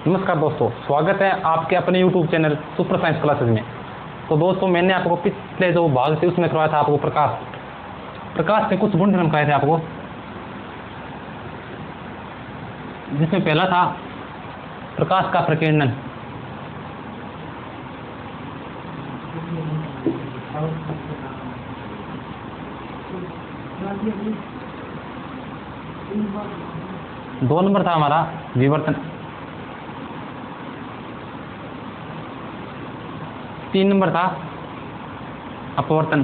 नमस्कार दोस्तों, स्वागत है आपके अपने YouTube channel super science classes में। तो दोस्तों, मैंने आपको पिछले जो भाग थे उसमें करवाया था आपको प्रकाश के कुछ गुण कराए थे आपको, जिसमें पहला था प्रकाश का प्रकीर्णन। दो नंबर था हमारा विवर्तन। 3 नंबर था अपवर्तन।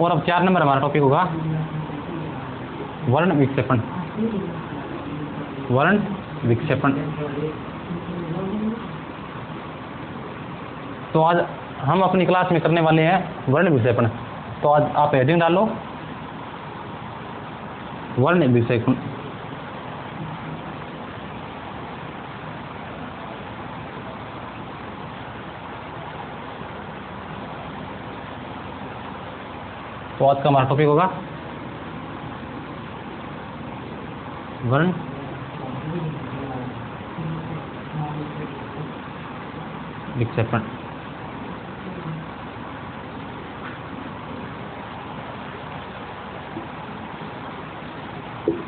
और अब 4 नंबर हमारा टॉपिक होगा वर्ण विक्षेपण। वर्ण विक्षेपण। तो आज हम अपनी क्लास में करने वाले हैं वर्ण विक्षेपण। तो आज आप हेडिंग डालो वर्ण विक्षेपण। तो आज का हमारा टॉपिक होगा वर्ण विक्षेपण।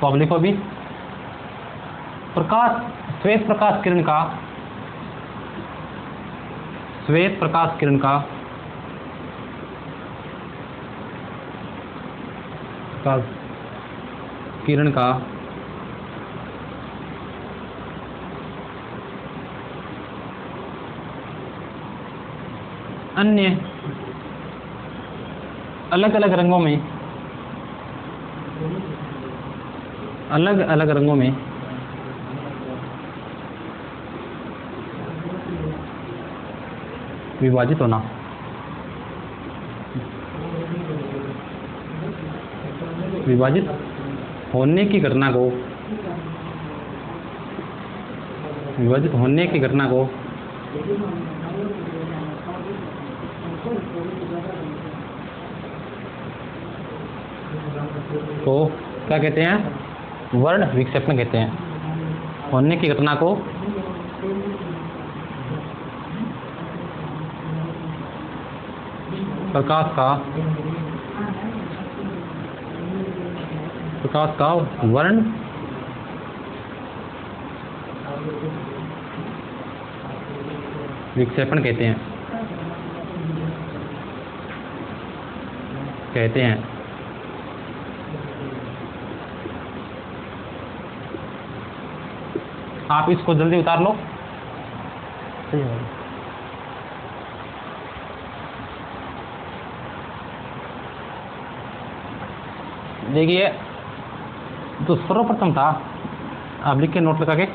तो अब लिखो भी श्वेत प्रकाश किरण का अन्य अलग अलग रंगों में विभाजित होना। विभाजित होने की घटना को तो क्या कहते हैं? वर्ण विक्षेपण कहते हैं। होने की घटना को प्रकाश का वर्ण विक्षेपण कहते हैं। आप इसको जल्दी उतार लो। देखिए, तो सर्वप्रथम था, आप लिख के नोट लगा के,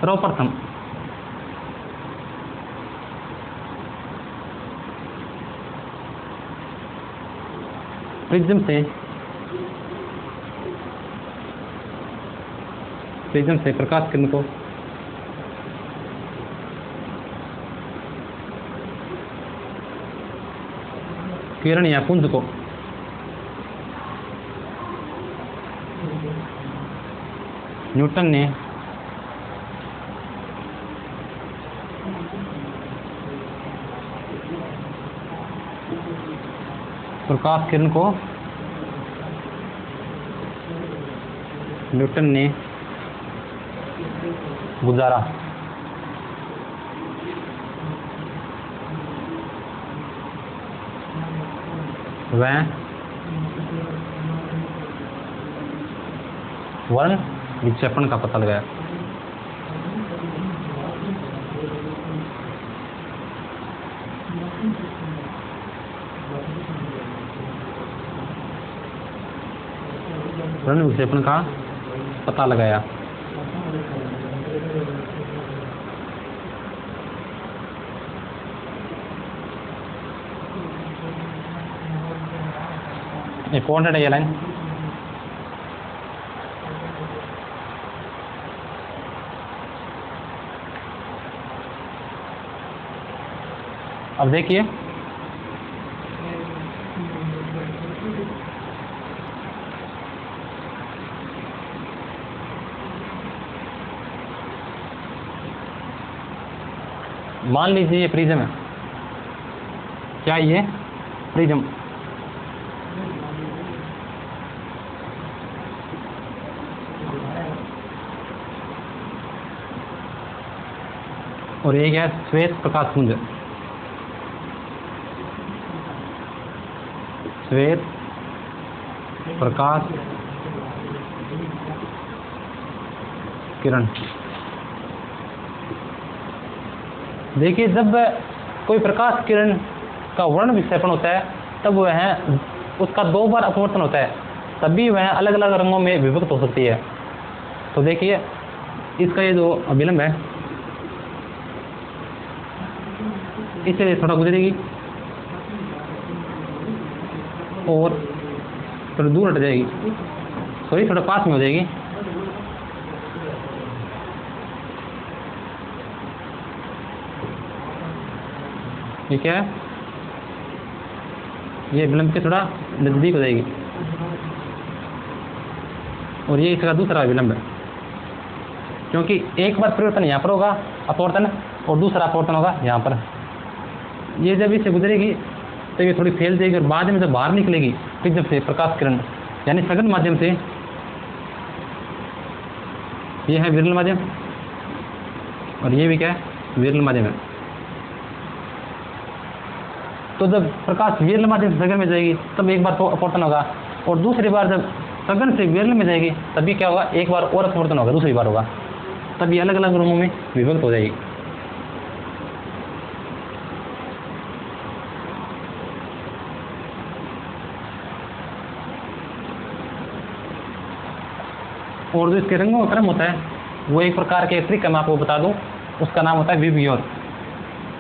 सर्वप्रथम प्रिज्म से प्रकाश किरण को किरण या पुंज को न्यूटन ने गुजारा। वह वर्ण विक्षेपण का पता लगाया। वर्ण विक्षेपण का पता लगाया। इंपॉर्टेंट है ये लाइन। अब देखिए, मान लीजिए ये प्रिज्म है, क्या ये प्रिज्म, और ये क्या है, श्वेत प्रकाश पुंज, श्वेत प्रकाश किरण। देखिए जब कोई प्रकाश किरण का वर्ण विक्षेपण होता है तब वह उसका 2 बार अपवर्तन होता है, तभी वह अलग अलग रंगों में विभक्त हो सकती है। तो देखिए इसका ये जो अभिलंब है इससे थोड़ा गुजरेगी और थोड़ी दूर हट जाएगी, सॉरी थोड़ा पास में हो जाएगी। ये क्या है, ये विलंब के थोड़ा नजदीक हो जाएगी, और ये इसका दूसरा विलंब है, क्योंकि एक बार परिवर्तन यहाँ पर होगा अपवर्तन, और दूसरा अपवर्तन होगा यहाँ पर। ये जब इससे गुजरेगी तो ये थोड़ी फैल जाएगी, और बाद में जब बाहर निकलेगी प्रिज्म से प्रकाश किरण यानी सघन माध्यम से, ये है विरल माध्यम, और ये भी क्या है, विरल माध्यम है। तो जब प्रकाश विरल माध्यम से सघन में जाएगी तब एक बार तो अपवर्तन होगा, और दूसरी बार जब सघन से विरल में जाएगी तभी क्या होगा, एक बार और अपवर्तन होगा, दूसरी बार होगा, तब ये अलग अलग रंगों में विभक्त हो जाएगी। और जो इसके रंगों का क्रम होता है वो एक प्रकार के ट्रिक मैं आपको बता दूं, उसका नाम होता है विबग्योर,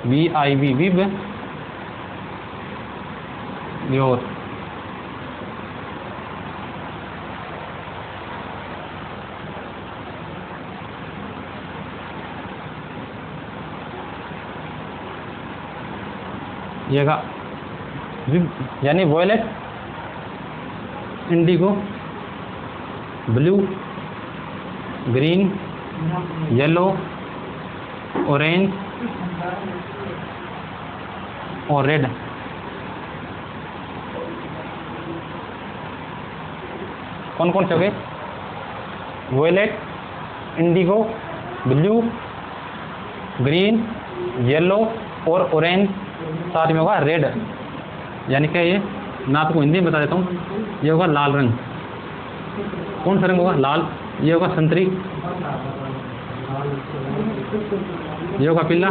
VIB, विब ग्योर। ये का यानी violet, indigo, blue, green, yellow, orange और रेड। कौन कौन से हो गए, violet, indigo, blue, green, yellow और ऑरेंज, साथ में होगा रेड। यानी क्या, ये मैं आपको हिंदी में बता देता हूँ, ये होगा लाल रंग। कौन सा रंग होगा, लाल। ये होगा संतरी, ये होगा पीला,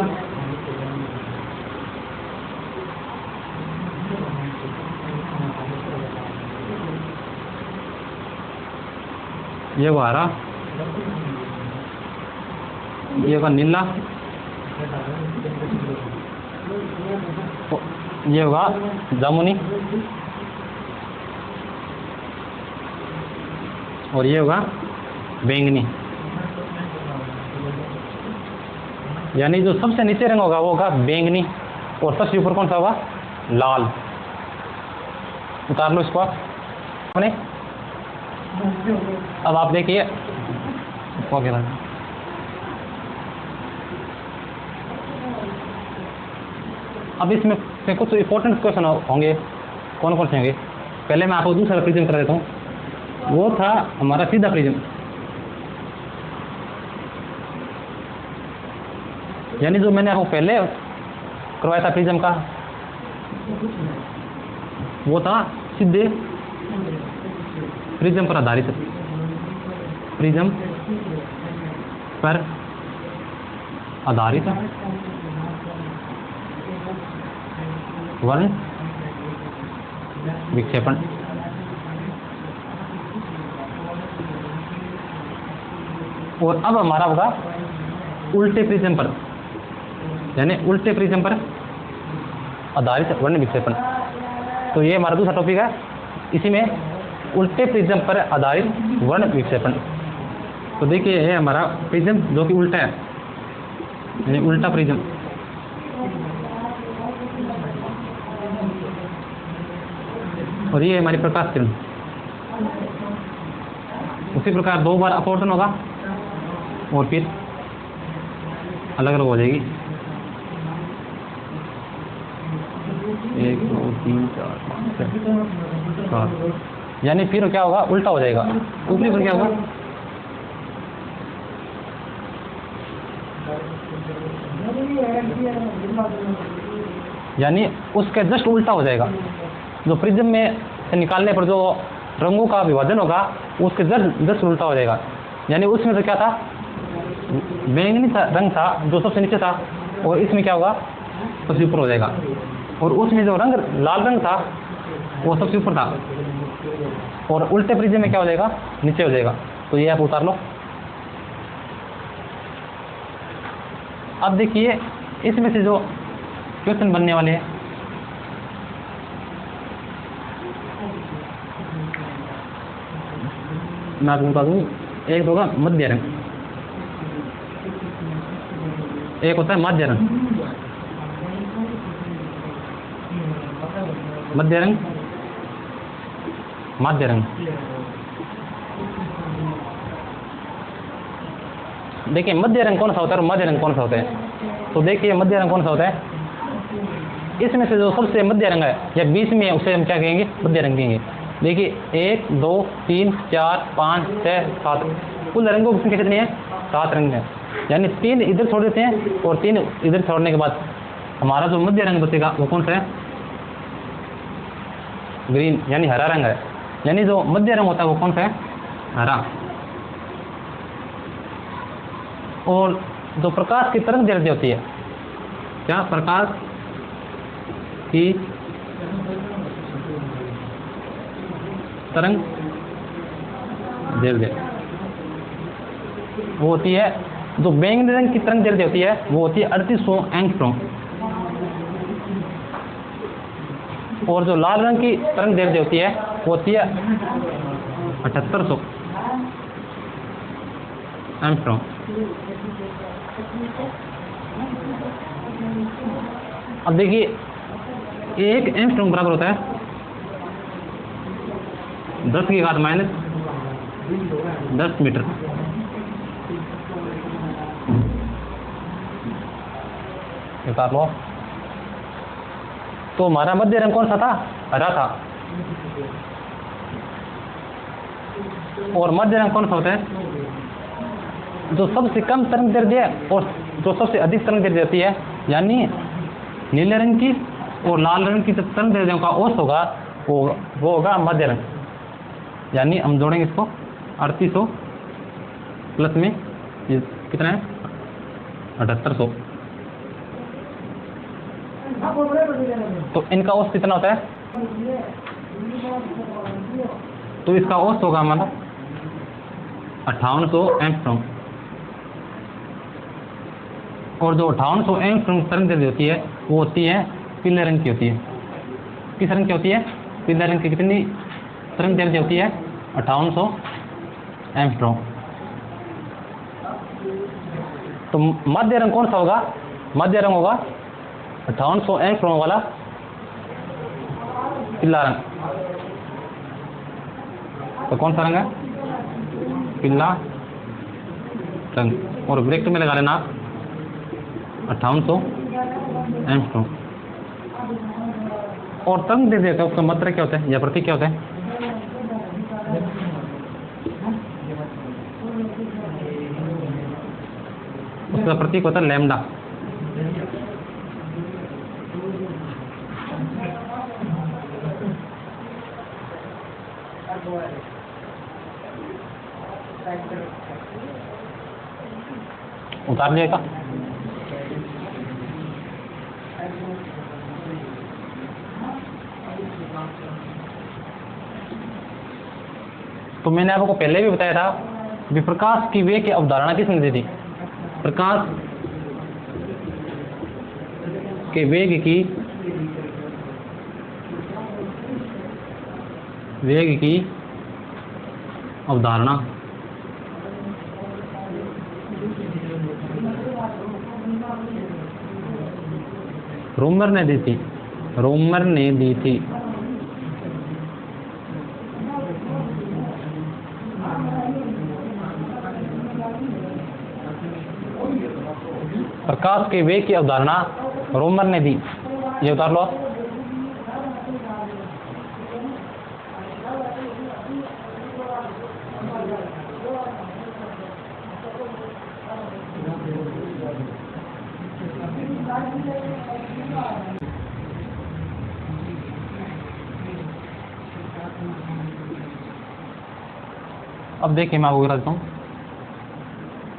ये होगा हरा, ये होगा नीला, ये होगा जामुनी, और ये होगा बैंगनी। यानी जो सबसे नीचे रंग होगा वो होगा बैंगनी, और सबसे ऊपर कौन सा होगा, लाल। उतार लो इसको आप अपने। अब आप देखिए अब इसमें से कुछ इंपॉर्टेंट क्वेश्चन होंगे। कौन कौन से होंगे, पहले मैं आपको दूसरा प्रिज्म करा देता हूँ। वो था हमारा सीधा प्रिज्म, यानी जो मैंने आपको पहले करवाया था प्रिज्म का, वो था सीधे प्रिज्म पर आधारित, प्रिज्म पर आधारित वर्ण विक्षेपण। और अब हमारा होगा उल्टे प्रिज्म पर, यानी उल्टे प्रिज्म पर आधारित वर्ण विक्षेपण। तो ये हमारा दूसरा टॉपिक है, इसी में उल्टे प्रिज्म पर आधारित वर्ण विक्षेपण। तो देखिए ये हमारा प्रिज्म जो कि उल्टा है, यानी उल्टा प्रिज्म। और ये हमारी प्रकाश किरण। उसी प्रकार 2 बार अपवर्तन होगा और फिर अलग अलग हो जाएगी। 1 2 3 4 5 6 7, यानी फिर क्या होगा, उल्टा हो जाएगा। ऊपरी पर क्या होगा, यानी उसके जस्ट उल्टा हो जाएगा। जो प्रिज्म में से निकालने पर जो रंगों का विभाजन होगा उसके जस्ट उल्टा हो जाएगा। यानी उसमें तो क्या था, बैंगनी रंग था जो सबसे नीचे था, और इसमें क्या होगा, सबसे ऊपर हो जाएगा। और उसमें जो रंग लाल रंग था वो सबसे ऊपर था, और उल्टे प्रिज्म में क्या हो जाएगा, नीचे हो जाएगा। तो ये आप उतार लो। अब देखिए इसमें से जो क्वेश्चन बनने वाले हैं, मैं आपको बता दूँ, एक होगा मध्य रंग, एक होता है माध्य रंग। मध्य रंग, माध्य रंग। देखिए मध्य रंग कौन सा होता है और माध्य रंग कौन सा होता है। तो देखिए मध्य रंग कौन सा होता है, इसमें से जो सबसे मध्य रंग है या बीच में है उसे हम क्या कहेंगे, मध्य रंग कहेंगे। देखिए 1 2 3 4 5 6 7, कुल रंगों की संख्या कितनी है, 7 रंग है। यानी 3 इधर छोड़ देते हैं और 3 इधर छोड़ने के बाद हमारा जो मध्य रंग बचेगा वो कौन सा है, ग्रीन, यानी हरा रंग है। यानी जो मध्य रंग होता है वो कौन सा है, हरा। और जो प्रकाश की तरंग दैर्ध्य होती है, क्या, प्रकाश की तरंग दैर्ध्य वो होती है, जो बैंगनी रंग की तरंग दैर्ध्य होती है वो होती है 3800 एंगस्ट्रॉम, और जो लाल रंग की तरंग दैर्ध्य होती है वो होती है 7800 एंगस्ट्रॉम। अब देखिए 1 एंगस्ट्रॉम बराबर होता है 10 की घात माइनस 10 मीटर। निकाल लो। तो हमारा मध्य रंग कौन सा था, हरा था। और मध्य रंग कौन सा होता है, जो सबसे कम तरंग दैर्ध्य और जो सबसे अधिक तरंग दैर्ध्य होती है, यानी नीले रंग की और लाल रंग की तरंग दैर्ध्यों का औसत होगा वो होगा मध्य रंग। यानी हम जोड़ेंगे इसको 3800 प्लस में ये कितना है 7800, तो इनका औसत कितना होता है, तो इसका औसत होगा हमारा 5800 एंगस्ट्रॉम। और जो 5800 एंगस्ट्रॉम तरंग दैर्ध्य होती है वो होती है पीले रंग की होती है। किस रंग की होती है, पीले रंग की। कितनी तरंग दैर्ध्य होती है, 5800 एंगस्ट्रॉम। तो मध्य रंग कौन सा होगा, मध्य रंग होगा 5800 एंगस्ट्रॉम वाला पीला रंग। तो कौन सा रंग है, पीला रंग। और ब्रैकेट में लगा लेना 5800 एंगस्ट्रॉम। और तरंग दैर्ध्य का उसका मात्रा क्या होता है या प्रतीक क्या होता है, उसका प्रतीक होता है लैम्डा। उतार लिएगा। तो मैंने आपको पहले भी बताया था विप्रकाश की वेग की अवधारणा किसने दी थी, प्रकाश के वेग की अवधारणा रोमर ने दी थी, रोमर ने दी थी। प्रकाश के वेग की अवधारणा रोमर ने दी। ये उतार लो। अब देखिए मैं आपको बता देता हूँ।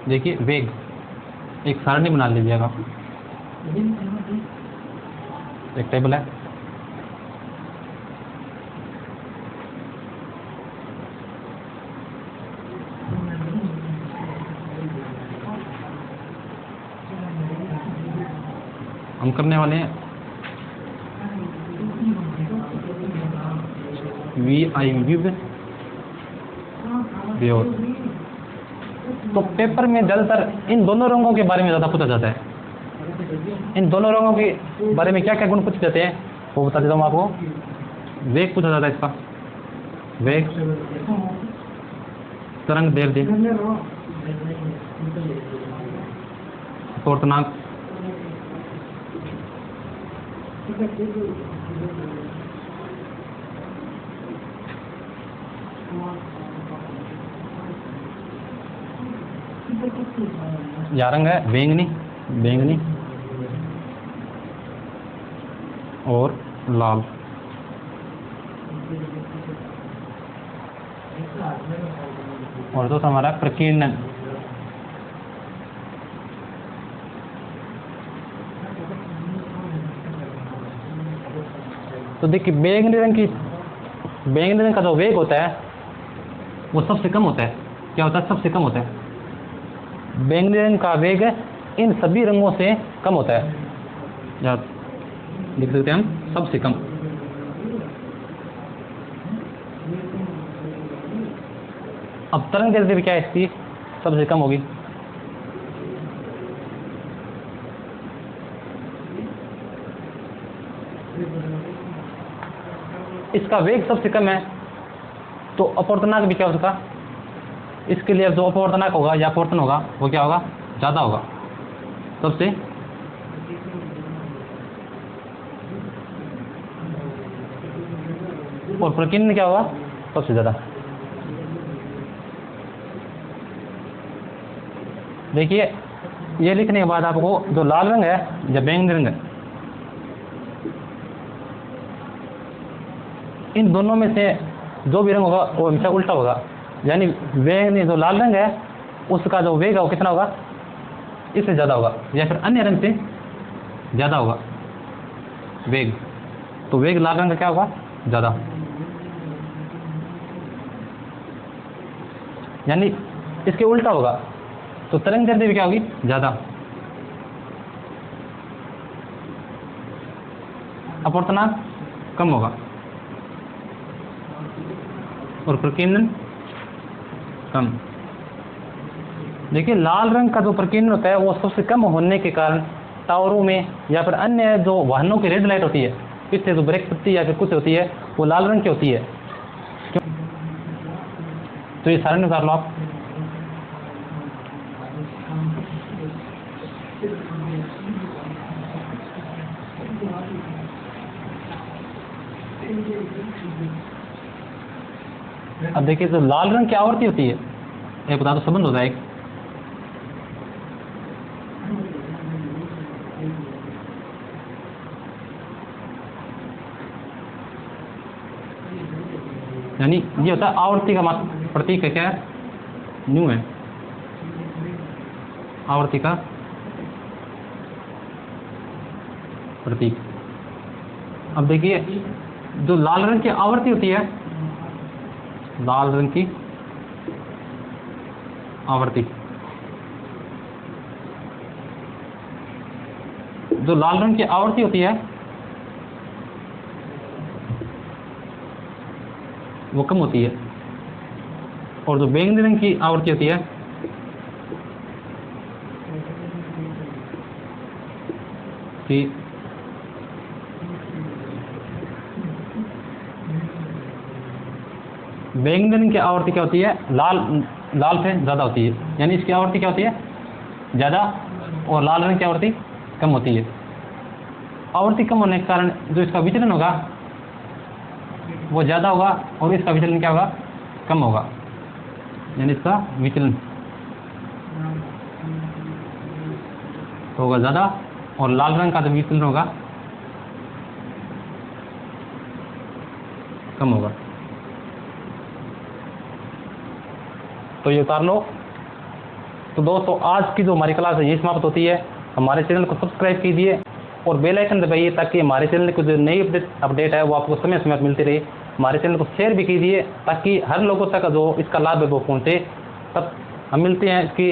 देखिए वेग एक सारणी बना लीजिएगा, एक टेबल है, हम करने वाले हैं VI विव व्योर। तो पेपर में ज़्यादातर इन दोनों रंगों के बारे में ज़्यादा पूछा जाता है। इन दोनों रंगों के बारे में क्या क्या गुण पूछे जाते हैं वो बता देता हूँ आपको। वेग पूछा जाता है इसका, वेग, तरंग दैर्ध्य, अपवर्तनांक, या रंग है बैंगनी, बैंगनी और लाल। और तो हमारा प्रकीर्णन, तो देखिए बैंगनी रंग का जो वेग होता है वो सबसे कम होता है। क्या होता है? सबसे कम होता है। बैंगनी रंग का वेग इन सभी रंगों से कम होता है, या लिख सकते हैं हम सबसे कम। अब तरंग दैर्ध्य भी क्या है इसकी? सबसे कम होगी। इसका वेग सबसे कम है तो अपवर्तनांक भी क्या हो सकता? इसके लिए जो अपवर्तनांक होगा या अपवर्तन होगा वो क्या होगा? ज़्यादा होगा सबसे। और प्रकीर्णन क्या होगा? सबसे ज़्यादा। देखिए ये लिखने के बाद आपको जो लाल रंग है या बैंगनी रंग है, इन दोनों में से जो भी रंग होगा वो हमेशा उल्टा होगा। यानी बैंगनी जो लाल रंग है उसका जो वेग है वो कितना होगा? इससे ज़्यादा होगा, या फिर अन्य रंग से ज़्यादा होगा वेग। तो वेग लाल रंग का क्या होगा? ज़्यादा। यानी इसके उल्टा होगा, तो तरंग दैर्ध्य भी क्या होगी? ज़्यादा। अपवर्तनांक कम होगा और प्रकीर्णन कम। देखिए लाल रंग का जो प्रकीर्णन होता है वो सबसे कम होने के कारण टावरों में या फिर अन्य जो वाहनों की रेड लाइट होती है, पीछे जो ब्रेक पट्टी या फिर कुछ होती है वो लाल रंग की होती है। क्यों? तो ये सारे निकाल लो आप। अब देखिए जो लाल रंग की आवृत्ति होती है, एक बता दो संबंध होता है एक, यानी ये होता है आवृत्ति का प्रतीक है, क्या है? न्यू है आवृत्ति का प्रतीक। अब देखिए जो लाल रंग की आवृत्ति होती है, लाल रंग की आवृत्ति, जो लाल रंग की आवृत्ति होती है वो कम होती है, और जो बैंगनी रंग की आवृत्ति होती है कि बैंगनी रंग की आवृत्ति क्या होती है? लाल से ज़्यादा होती है। यानी इसकी आवृत्ति क्या होती है? ज़्यादा, और लाल रंग की आवृत्ति कम होती है। आवृत्ति कम होने के कारण जो इसका विचलन होगा वो ज़्यादा होगा, और इसका विचलन क्या होगा? कम होगा। यानी इसका विचलन तो होगा ज़्यादा और लाल रंग का जो विचलन होगा कम होगा। तो ये उतार लो। तो दोस्तों आज की जो हमारी क्लास है ये समाप्त होती है। हमारे चैनल को सब्सक्राइब कीजिए और बेल आइकन दबाइए ताकि हमारे चैनल की जो नई अपडेट है वो आपको समय समय पर मिलती रहे। हमारे चैनल को शेयर भी कीजिए ताकि हर लोगों तक जो इसका लाभ है वो पहुँचे। तब हम मिलते हैं इसकी